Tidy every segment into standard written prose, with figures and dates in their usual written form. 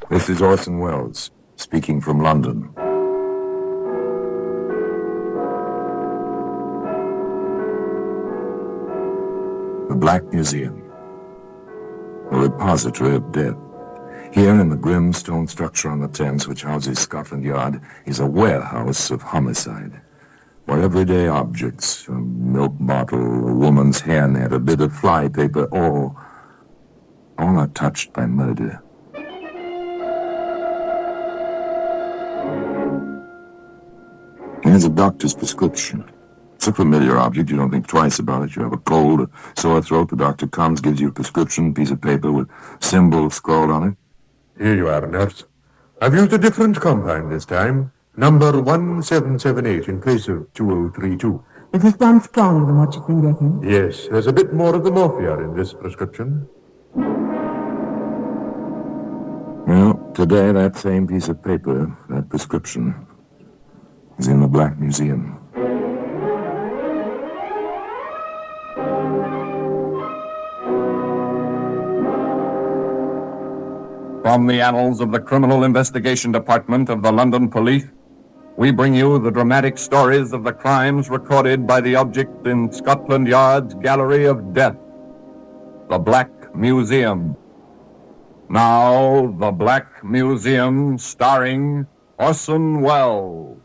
This is Orson Wells, speaking from London. The Black Museum, a repository of death. Here in the grim stone structure on the Thames, which houses Scotland Yard, is a warehouse of homicide, where everyday objects, a milk bottle, a woman's hairnet, a bit of fly paper, all are touched by murder. Here's a doctor's prescription. It's a familiar object. You don't think twice about it. You have a cold, a sore throat. The doctor comes, gives you a prescription, piece of paper with symbols scrawled on it. Here you are, nurse. I've used a different compound this time. Number 1778 in place of 2032. Is this one stronger than what you've been getting? Yes, there's a bit more of the morphine in this prescription. Well, today that same piece of paper, that prescription, is in the Black Museum. From the annals of the Criminal Investigation Department of the London Police, we bring you the dramatic stories of the crimes recorded by the object in Scotland Yard's Gallery of Death, the Black Museum. Now, the Black Museum, starring Orson Wells.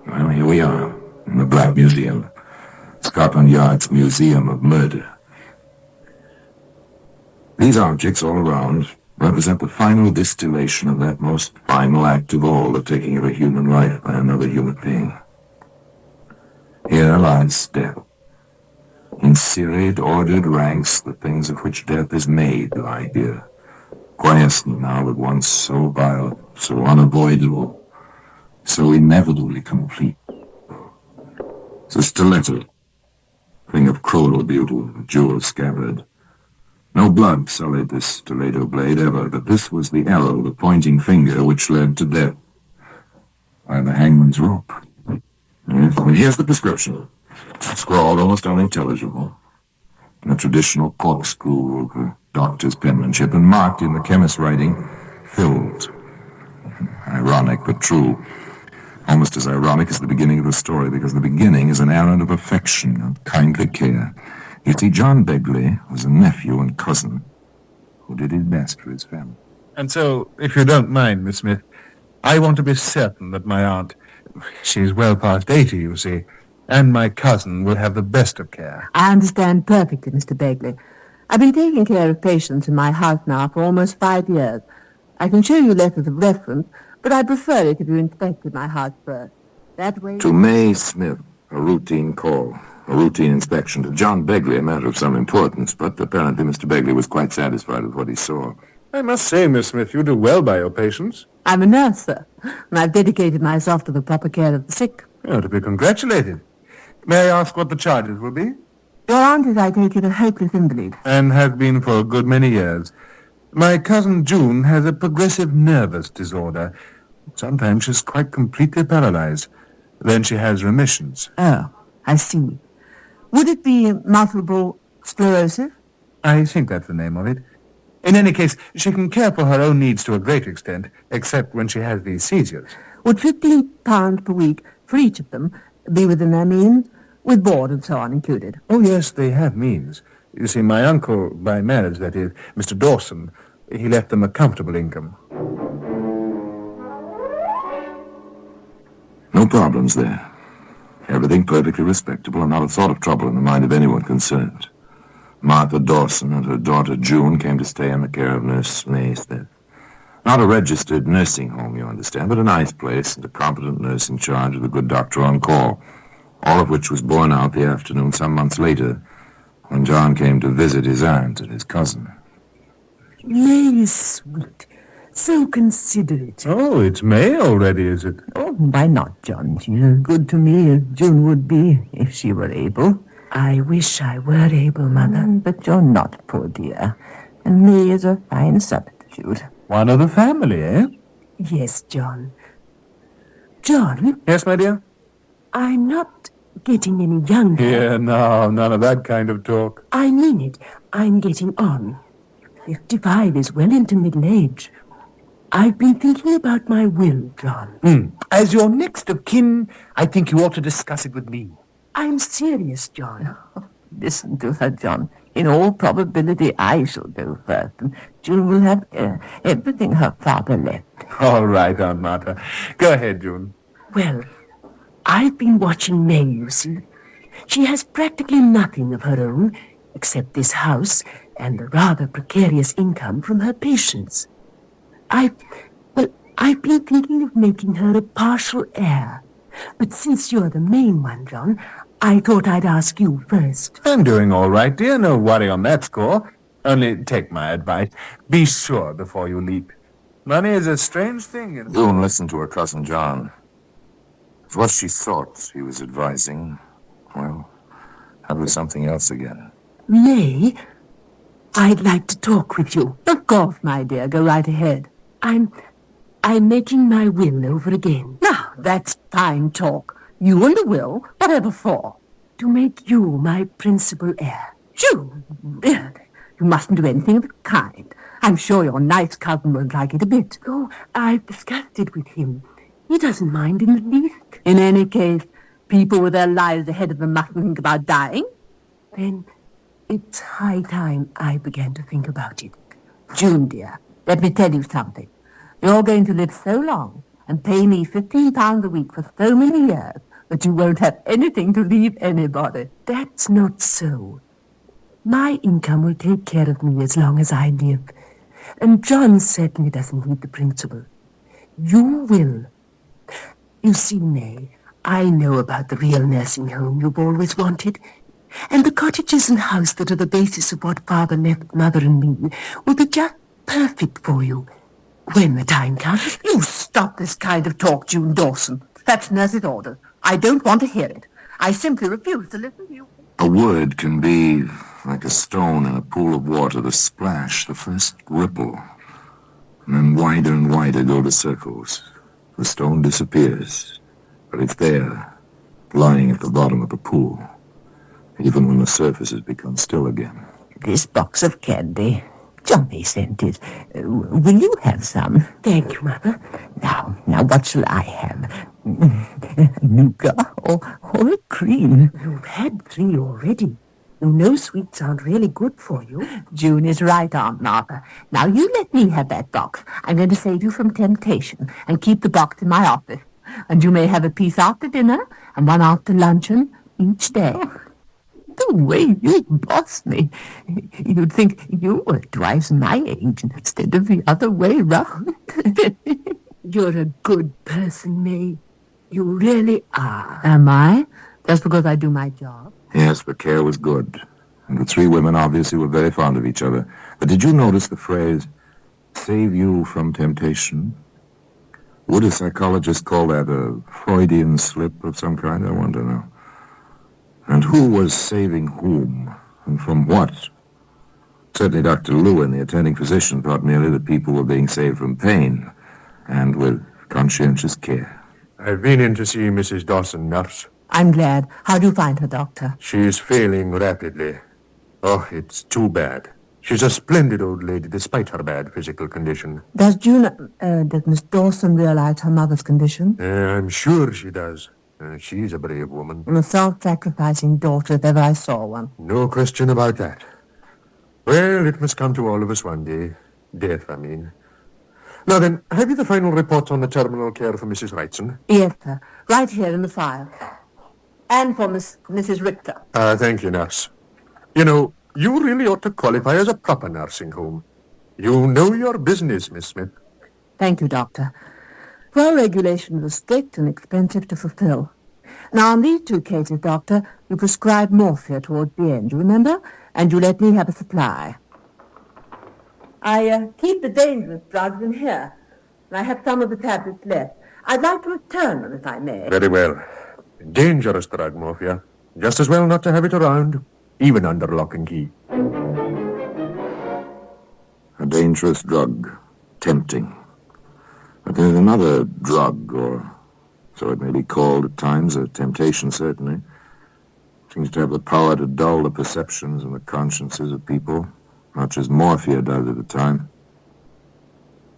Well, here we are, in the Black Museum, Scotland Yard's Museum of Murder. These objects all around represent the final distillation of that most final act of all, the taking of a human life by another human being. Here lies death. In serried, ordered ranks, the things of which death is made lie here, quiescent now at once so vile, so unavoidable, so inevitably complete. It's a stiletto, thing of cruel beauty, a jewel scabbard. No blood sullied this stiletto blade ever, but this was the arrow, the pointing finger, which led to death by the hangman's rope. Yes, and here's the prescription, scrawled almost unintelligible, in a traditional corkscrew of a doctor's penmanship, and marked in the chemist's writing, filled. Ironic, but true. Almost as ironic as the beginning of the story, because the beginning is an errand of affection, of kindly care. You see, John Begley was a nephew and cousin who did his best for his family. And so, if you don't mind, Miss Smith, I want to be certain that my aunt, she's well past 80, you see, and my cousin will have the best of care. I understand perfectly, Mr. Begley. I've been taking care of patients in my house now for almost 5 years. I can show you letters of reference, but I prefer it if you inspected my house first. That way... To May Smith, a routine call, a routine inspection. To John Begley, a matter of some importance, but apparently Mr. Begley was quite satisfied with what he saw. I must say, Miss Smith, you do well by your patients. I'm a nurse, sir, and I've dedicated myself to the proper care of the sick. Oh, to be congratulated. May I ask what the charges will be? Your aunt is, I take it, a hopeless invalid. And has been for a good many years. My cousin June has a progressive nervous disorder. Sometimes she's quite completely paralyzed. Then she has remissions. Oh, I see. Would it be multiple sclerosis? I think that's the name of it. In any case, she can care for her own needs to a great extent, except when she has these seizures. Would £15 per week for each of them be within their means, with board and so on included? Oh, yes, they have means. You see, my uncle, by marriage, that is, Mr. Dawson, he left them a comfortable income. No problems there. Everything perfectly respectable and not a thought of trouble in the mind of anyone concerned. Martha Dawson and her daughter June came to stay in the care of Nurse May Smith. Not a registered nursing home, you understand, but a nice place and a competent nurse in charge with a good doctor on call, all of which was borne out the afternoon some months later when John came to visit his aunt and his cousin. May is sweet, so considerate. Oh, it's May already, is it? Oh, why not, John? She's as good to me as June would be if she were able. I wish I were able, Mother, but you're not, poor dear. And May is a fine substitute. One of the family, eh? Yes, John. John, Yes, my dear? I'm not getting any younger. Here, no, none of that kind of talk. I mean it. I'm getting on. 55 is well into middle age. I've been thinking about my will, John. As your next of kin, I think you ought to discuss it with me. I'm serious, John. Listen to her, John. In all probability, I shall go first, and June will have everything her father left. All right, Aunt Martha. Go ahead, June. Well, I've been watching May, you see. She has practically nothing of her own, except this house and the rather precarious income from her patients. I've been thinking of making her a partial heir. But since you're the main one, John, I thought I'd ask you first. I'm doing all right, dear. No worry on that score. Only take my advice. Be sure before you leap. Money is a strange thing. June listened to her cousin John. If what she thought he was advising, well, that was something else again. May, I'd like to talk with you. Of course, my dear. Go right ahead. I'm making my will over again. Now, that's fine talk. You and the will, whatever for? To make you my principal heir. June, really? You mustn't do anything of the kind. I'm sure your nice cousin won't like it a bit. Oh, I've discussed it with him. He doesn't mind in the least. In any case, people with their lives ahead of them mustn't think about dying. Then it's high time I began to think about it. June, dear, let me tell you something. You're going to live so long and pay me £15 a week for so many years that you won't have anything to leave anybody. That's not so. My income will take care of me as long as I live. And John certainly doesn't need the principal. You will. You see, May, I know about the real nursing home you've always wanted. And the cottages and house that are the basis of what Father left Mother and me will be just perfect for you. When the time comes. You stop this kind of talk, June Dawson. That's nurse's order. I don't want to hear it. I simply refuse to listen to you. A word can be like a stone in a pool of water, the splash, the first ripple. And then wider and wider go the circles. The stone disappears, but it's there, lying at the bottom of the pool, even when the surface has become still again. This box of candy, Johnny sent it. Will you have some? Thank you, Mother. Now, what shall I have? Nougat or a cream? You've had 3 already. You know sweets aren't really good for you. June is right, Aunt Martha. Now you let me have that box. I'm going to save you from temptation and keep the box in my office. And you may have a piece after dinner and one after luncheon each day. The way you boss me. You'd think you were twice my age instead of the other way round. You're a good person, May. You really are. Am I? Just because I do my job? Yes, but Care was good. And the 3 women obviously were very fond of each other. But did you notice the phrase, save you from temptation? Would a psychologist call that a Freudian slip of some kind? I wonder now. And who was saving whom? And from what? Certainly Dr. Lewin, the attending physician, thought merely that people were being saved from pain, and with conscientious care. I've been in to see Mrs. Dawson, nurse. I'm glad. How do you find her, Doctor? She's failing rapidly. Oh, it's too bad. She's a splendid old lady, despite her bad physical condition. Does Miss Dawson realize her mother's condition? I'm sure she does. She's a brave woman. A self-sacrificing daughter if ever I saw one. No question about that. Well, it must come to all of us one day. Death, I mean. Now then, have you the final report on the terminal care for Mrs. Wrightson? Yes, sir. Right here in the file. And for Mrs. Richter. Thank you, nurse. You know, you really ought to qualify as a proper nursing home. You know your business, Miss Smith. Thank you, Doctor. Well, regulations are strict and expensive to fulfill. Now, on these 2 cases, Doctor, you prescribed morphia towards the end, you remember? And you let me have a supply. I keep the dangerous drugs in here, and I have some of the tablets left. I'd like to return them, if I may. Very well. Dangerous drug, morphia. Just as well not to have it around, even under lock and key. A dangerous drug. tempting. But there's another drug, or so it may be called at times, a temptation certainly. It seems to have the power to dull the perceptions and the consciences of people, much as morphia does at the time.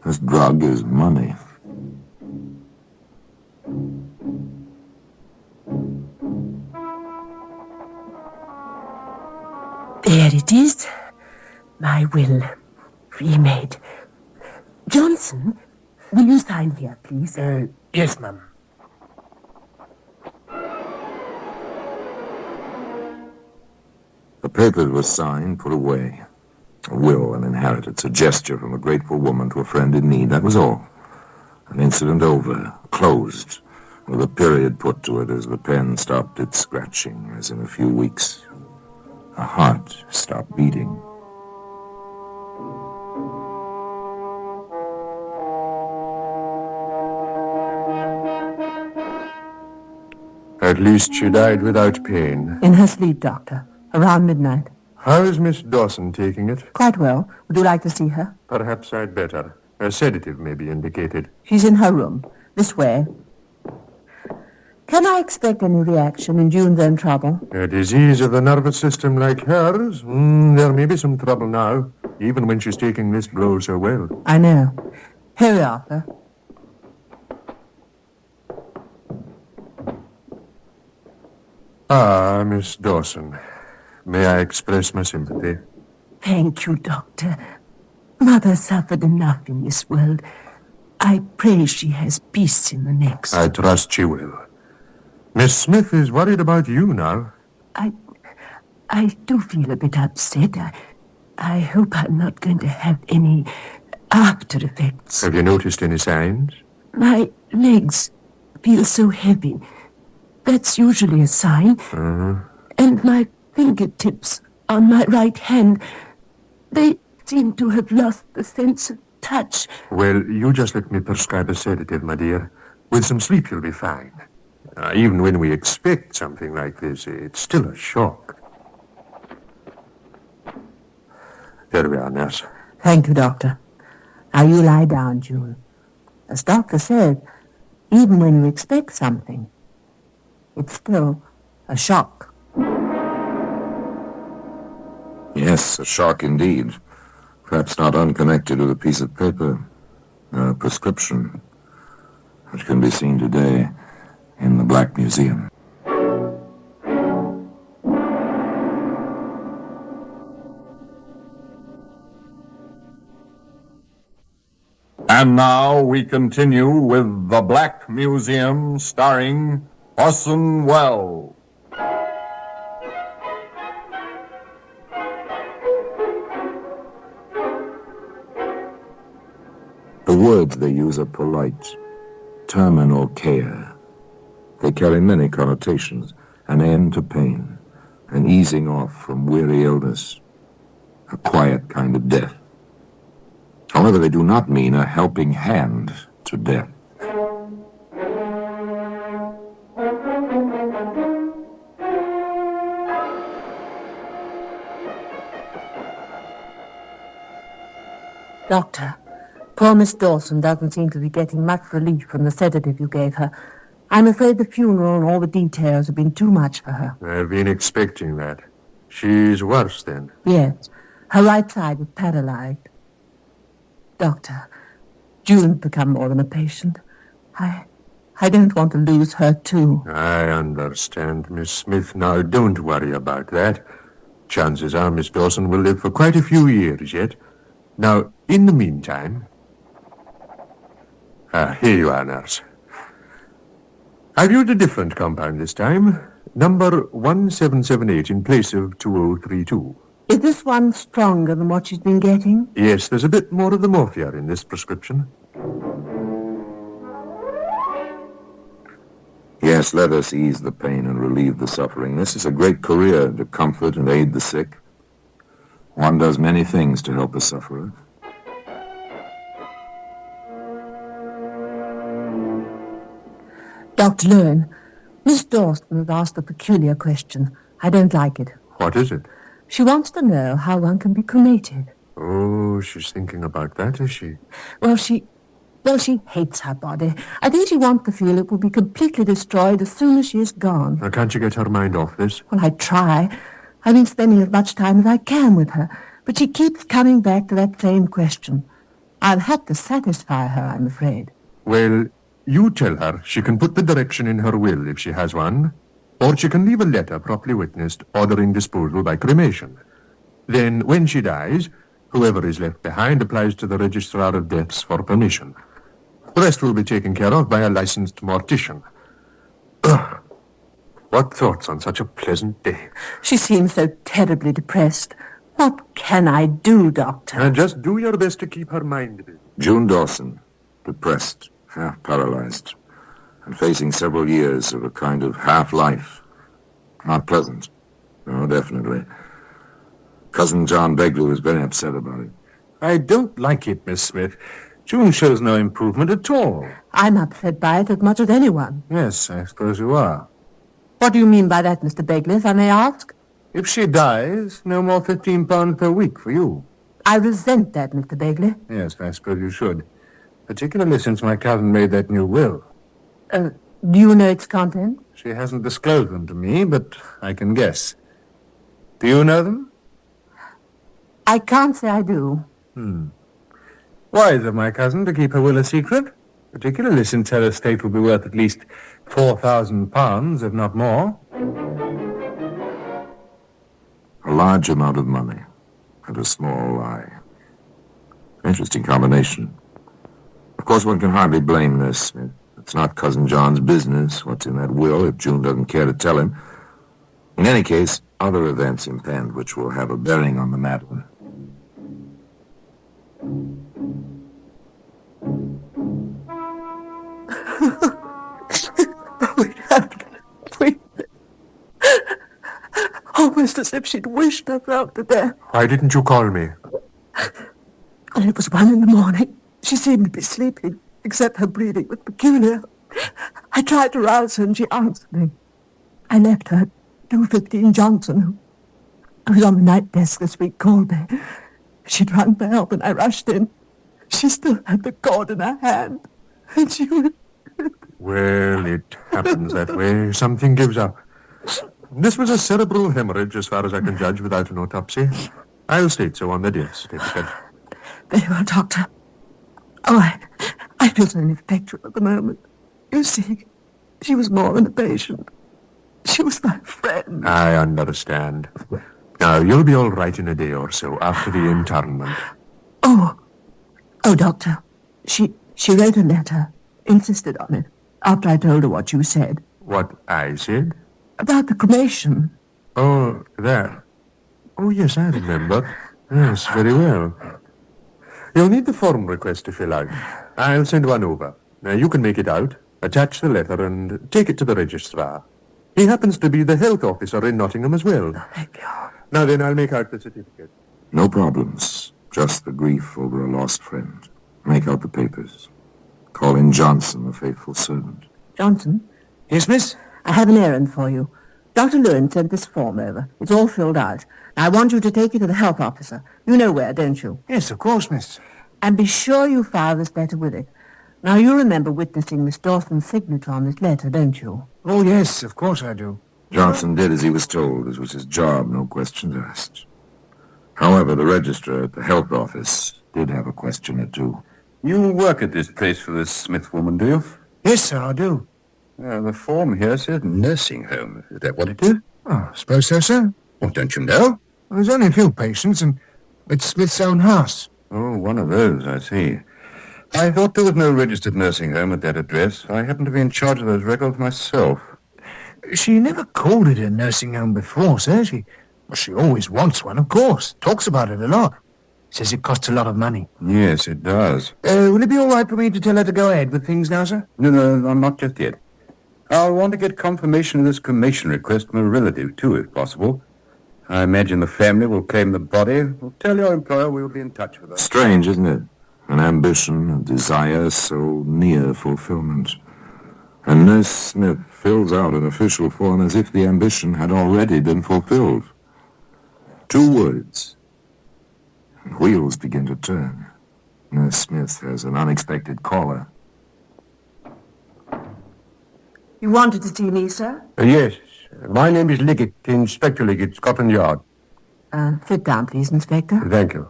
This drug is money. There it is. My will. Remade. Johnson, will you sign here, please? Yes, ma'am. The papers were signed, put away. A will, an inheritance, a gesture from a grateful woman to a friend in need, that was all. An incident over, closed, with a period put to it as the pen stopped its scratching, as in a few weeks a heart stopped beating. At least she died without pain. In her sleep, Doctor, around midnight. How is Miss Dawson taking it? Quite well. Would you like to see her? Perhaps I'd better. A sedative may be indicated. She's in her room. This way. Can I expect any reaction in June's own trouble? A disease of the nervous system like hers? There may be some trouble now, even when she's taking this blow so well. I know. Here we are, sir. Ah, Miss Dawson. May I express my sympathy? Thank you, Doctor. Mother suffered enough in this world. I pray she has peace in the next. I trust she will. Miss Smith is worried about you now. I do feel a bit upset. I hope I'm not going to have any after effects. Have you noticed any signs? My legs feel so heavy. That's usually a sign. And my fingertips on my right hand, they seem to have lost the sense of touch. Well, you just let me prescribe a sedative, my dear. With some sleep, you'll be fine. Even when we expect something like this, it's still a shock. There we are, nurse. Thank you, Doctor. Now you lie down, June. As Doctor said, even when you expect something, it's still a shock. Yes, a shock indeed. Perhaps not unconnected with a piece of paper, a prescription, which can be seen today in the Black Museum. And now we continue with The Black Museum, starring Orson Wells. The words they use are polite. Terminal care. They carry many connotations. An end to pain. An easing off from weary illness. A quiet kind of death. However, they do not mean a helping hand to death. Doctor, poor Miss Dawson doesn't seem to be getting much relief from the sedative you gave her. I'm afraid the funeral and all the details have been too much for her. I've been expecting that. She's worse then. Yes, her right side is paralyzed. Doctor, June's become more than a patient. I don't want to lose her too. I understand, Miss Smith. Now, don't worry about that. Chances are Miss Dawson will live for quite a few years yet. Now, in the meantime... here you are, nurse. I've used a different compound this time. Number 1778 in place of 2032. Is this one stronger than what she's been getting? Yes, there's a bit more of the morphia in this prescription. Yes, let us ease the pain and relieve the suffering. This is a great career to comfort and aid the sick. One does many things to help a sufferer. Dr. Lewin, Miss Dawson has asked a peculiar question. I don't like it. What is it? She wants to know how one can be cremated. Oh, she's thinking about that, is she? Well, she hates her body. I think she wants to feel it will be completely destroyed as soon as she is gone. Now, can't you get her mind off this? Well, I try. I've been spending as much time as I can with her, but she keeps coming back to that same question. I'll have to satisfy her, I'm afraid. Well, you tell her she can put the direction in her will if she has one, or she can leave a letter properly witnessed ordering disposal by cremation. Then, when she dies, whoever is left behind applies to the Registrar of Deaths for permission. The rest will be taken care of by a licensed mortician. Ugh. What thoughts on such a pleasant day? She seems so terribly depressed. What can I do, Doctor? And just do your best to keep her mind busy. June Dawson, depressed, half paralyzed, and facing several years of a kind of half-life. Not pleasant. No, definitely. Cousin John Begley was very upset about it. I don't like it, Miss Smith. June shows no improvement at all. I'm upset by it as much as anyone. Yes, I suppose you are. What do you mean by that, Mr. Begley, if I may ask? If she dies, no more £15 per week for you. I resent that, Mr. Begley. Yes, I suppose you should. Particularly since my cousin made that new will. Do you know its content? She hasn't disclosed them to me, but I can guess. Do you know them? I can't say I do. Wise of my cousin to keep her will a secret, particularly since her estate will be worth at least £4,000, if not more. A large amount of money and a small lie. Interesting combination. Of course, one can hardly blame this. It's not Cousin John's business what's in that will if June doesn't care to tell him. In any case, other events impend which will have a bearing on the matter. Almost as if she'd wished herself to death. Why didn't you call me? And it was 1 a.m. She seemed to be sleeping, except her breathing was peculiar. I tried to rouse her and she answered me. I left her. 215 Johnson, who was on the night desk this week, called me. She'd rung for help and I rushed in. She still had the cord in her hand. And she was... Well, it happens that way. Something gives up. This was a cerebral hemorrhage, as far as I can judge, without an autopsy. I'll state so on the death certificate. Very well, Doctor. Oh, I feel so ineffectual at the moment. You see, she was more than a patient. She was my friend. I understand. Now, you'll be all right in a day or so after the internment. Oh, Doctor. She wrote a letter, insisted on it, after I told her what you said. What I said? About the cremation. Oh, that. Oh, yes, I remember. Yes, very well. You'll need the form request to fill out. I'll send one over. Now, you can make it out, attach the letter, and take it to the registrar. He happens to be the health officer in Nottingham as well. Thank you. Now then, I'll make out the certificate. No problems. Just the grief over a lost friend. Make out the papers. Call in Johnson, the faithful servant. Johnson? Yes, miss? I have an errand for you. Dr. Lewin sent this form over. It's all filled out. I want you to take it to the health officer. You know where, don't you? Yes, of course, miss. And be sure you file this letter with it. Now, you remember witnessing Miss Dawson's signature on this letter, don't you? Oh, yes, of course I do. Johnson did as he was told. This was his job, no questions asked. However, the registrar at the health office did have a question or two. You work at this place for this Smith woman, do you? Yes, sir, I do. The form here says nursing home. Is that what it is? Oh, I suppose so, sir. Well, don't you know? There's only a few patients, and it's Smith's own house. Oh, one of those, I see. I thought there was no registered nursing home at that address. I happen to be in charge of those records myself. She never called it a nursing home before, sir. She always wants one, of course. Talks about it a lot. Says it costs a lot of money. Yes, it does. Will it be all right for me to tell her to go ahead with things now, sir? No, not just yet. I'll want to get confirmation of this cremation request from a relative, too, if possible. I imagine the family will claim the body. We'll tell your employer we'll be in touch with her. Strange, isn't it? An ambition, a desire so near fulfillment. And Nurse Smith fills out an official form as if the ambition had already been fulfilled. 2 words. Wheels begin to turn. Nurse Smith has an unexpected caller. You wanted to see me, sir? Yes. My name is Liggett, Inspector Liggett, Scotland Yard. Sit down, please, Inspector. Thank you.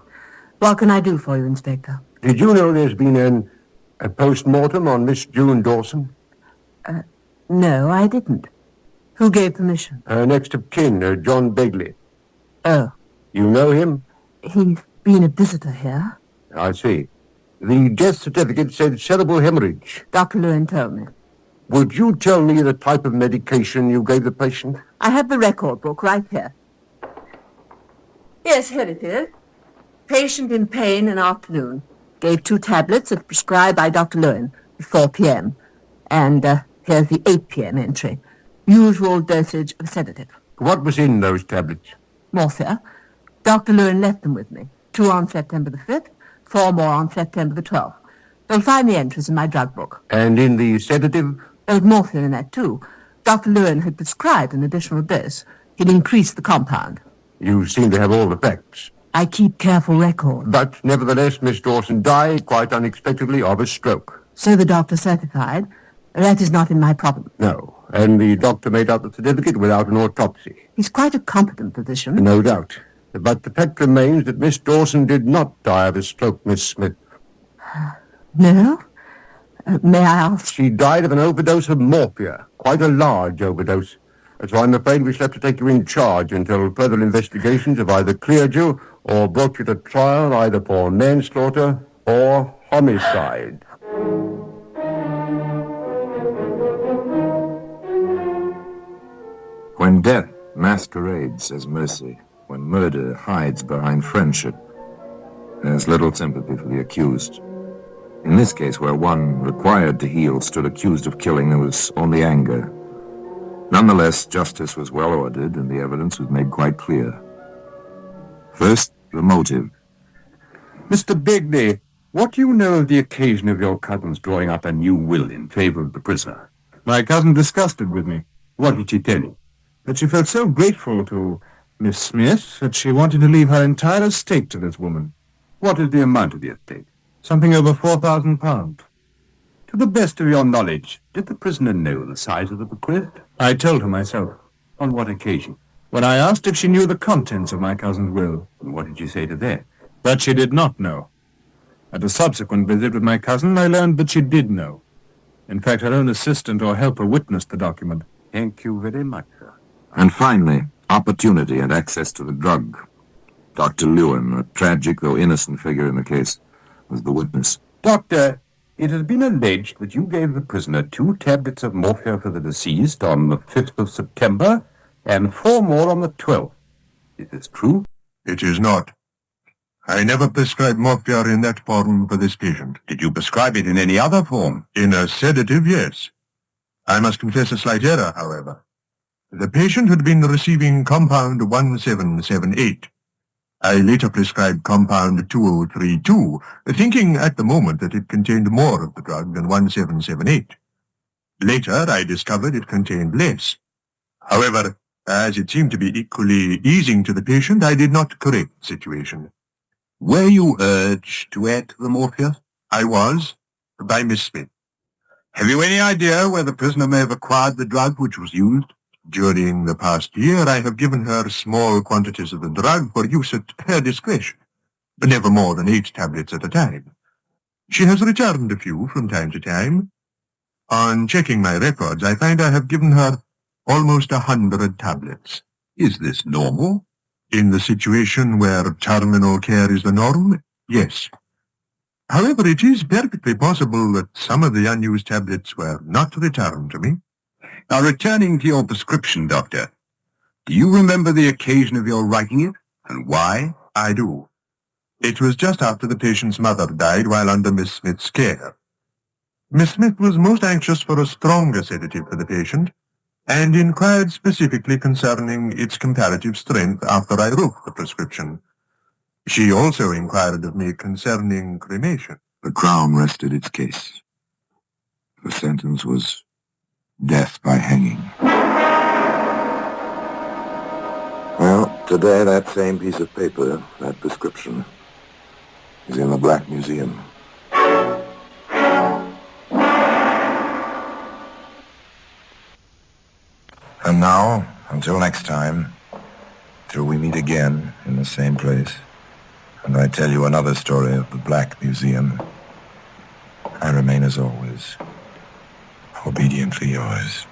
What can I do for you, Inspector? Did you know there's been a post-mortem on Miss June Dawson? No, I didn't. Who gave permission? Her next of kin, John Begley. Oh, You know him? he's been a visitor here. I see. The death certificate said cerebral hemorrhage. Dr. Lewin told me. Would you tell me the type of medication you gave the patient? I have the record book right here. Yes, here it is. Patient in pain in afternoon. Gave 2 tablets as prescribed by Dr. Lewin at 4 p.m. And here's the 8 p.m. entry. Usual dosage of sedative. What was in those tablets? Morphia. Dr. Lewin left them with me. 2 on September the 5th, 4 more on September the 12th. You'll find the entries in my drug book. And in the sedative? There was morphine in that, too. Dr. Lewin had prescribed an additional dose. He'd increased the compound. You seem to have all the facts. I keep careful records. But nevertheless, Miss Dawson died quite unexpectedly of a stroke. So the doctor certified. That is not in my problem. No. And the doctor made out the certificate without an autopsy. He's quite a competent physician. No doubt. But the fact remains that Miss Dawson did not die of a stroke, Miss Smith. No? May I ask? She died of an overdose of morphia. Quite a large overdose. So I'm afraid we shall have to take you in charge until further investigations have either cleared you or brought you to trial either for manslaughter or homicide. When death masquerades as mercy, when murder hides behind friendship, there's little sympathy for the accused. In this case, where one required to heal stood accused of killing, there was only anger. Nonetheless, justice was well ordered and the evidence was made quite clear. First, the motive. Mr. Begley, what do you know of the occasion of your cousin's drawing up a new will in favor of the prisoner? My cousin discussed it with me. What did she tell you? That she felt so grateful to Miss Smith that she wanted to leave her entire estate to this woman. What is the amount of the estate? Something over £4,000. To the best of your knowledge, did the prisoner know the size of the bequest? I told her myself. On what occasion? When I asked if she knew the contents of my cousin's will. And what did you say to that? That she did not know. At a subsequent visit with my cousin, I learned that she did know. In fact, her own assistant or helper witnessed the document. Thank you very much, sir. And finally, opportunity and access to the drug. Dr. Lewin, a tragic though innocent figure in the case, was the witness. Doctor, it has been alleged that you gave the prisoner 2 tablets of morphia for the deceased on the 5th of September and 4 more on the 12th. Is this true? It is not. I never prescribed morphia in that form for this patient. Did you prescribe it in any other form? In a sedative, yes. I must confess a slight error, however. The patient had been receiving compound 1778. I later prescribed compound 2032, thinking at the moment that it contained more of the drug than 1778. Later, I discovered it contained less. However, as it seemed to be equally easing to the patient, I did not correct the situation. Were you urged to add the morphia? I was, by Miss Smith. Have you any idea where the prisoner may have acquired the drug which was used? During the past year, I have given her small quantities of the drug for use at her discretion, but never more than 8 tablets at a time. She has returned a few from time to time. On checking my records, I find I have given her almost 100 tablets. Is this normal? In the situation where terminal care is the norm, yes. However, it is perfectly possible that some of the unused tablets were not returned to me. Now, returning to your prescription, Doctor, do you remember the occasion of your writing it, and why? I do. It was just after the patient's mother died while under Miss Smith's care. Miss Smith was most anxious for a stronger sedative for the patient, and inquired specifically concerning its comparative strength after I wrote the prescription. She also inquired of me concerning cremation. The Crown rested its case. The sentence was death by hanging. Well, today that same piece of paper, that prescription, is in the Black Museum. And now, until next time, till we meet again in the same place, and I tell you another story of the Black Museum, I remain as always, obediently yours.